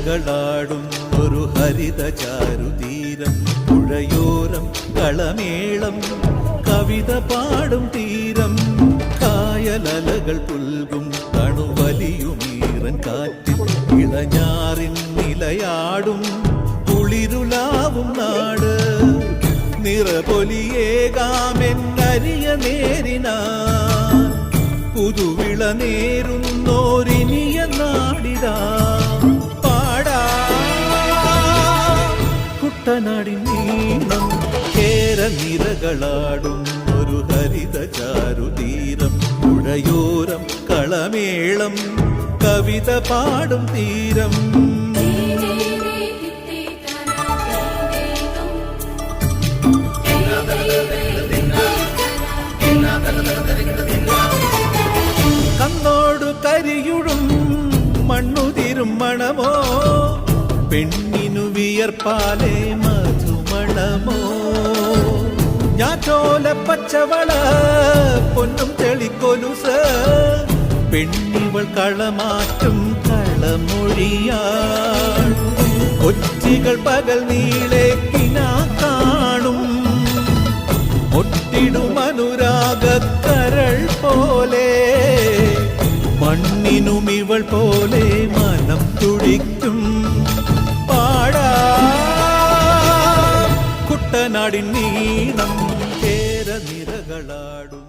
നിരകളാടും ഒരു ഹരിത ചാരുതീരം, പുഴയോരം കളമേളം കവിത പാടും തീരം, കായലലകൾ പുൽകും തണുവലിയുമീറൻ കാറ്റിൽ ഇളഞ്ഞാറിൻ നിലയാടും കുളിരുലാവും നാട്, നിറപൊലിയേകാമെന്നരിയ നേരിനാ പുതുവിള നേരുന്നോരിനിയ നാടിതാ പാടാ കുട്ടനാടിൻ നീണം, കേരനിരകളാടും ഒരു ഹരിത ചാരുതീരം, പുഴയോരം കളമേളം കവിത പാടും തീരം. കണ്ണോടു കരിയുടും മണ്ണുതിരും മണമോ, പെണ്ണിനു വിയർപ്പാലേ മധുമണമോ, ഞാറ്റോല പച്ചവള പൊന്നും തെളിക്കൊലുസ്, പെണ്ണിവൾ കളമാറ്റും കളമൊഴിയാ, കൊച്ചികൾ പകൽ നീളെ കിനാ കാണും, ഒട്ടിടും അനുരാഗക്കരൾ പോലെ, മണ്ണിനും ഇവൾ പോലെ മനം തുടിക്കും പാടാ കുട്ടനാടിൻ നീണം, കേരനിരകളാടും.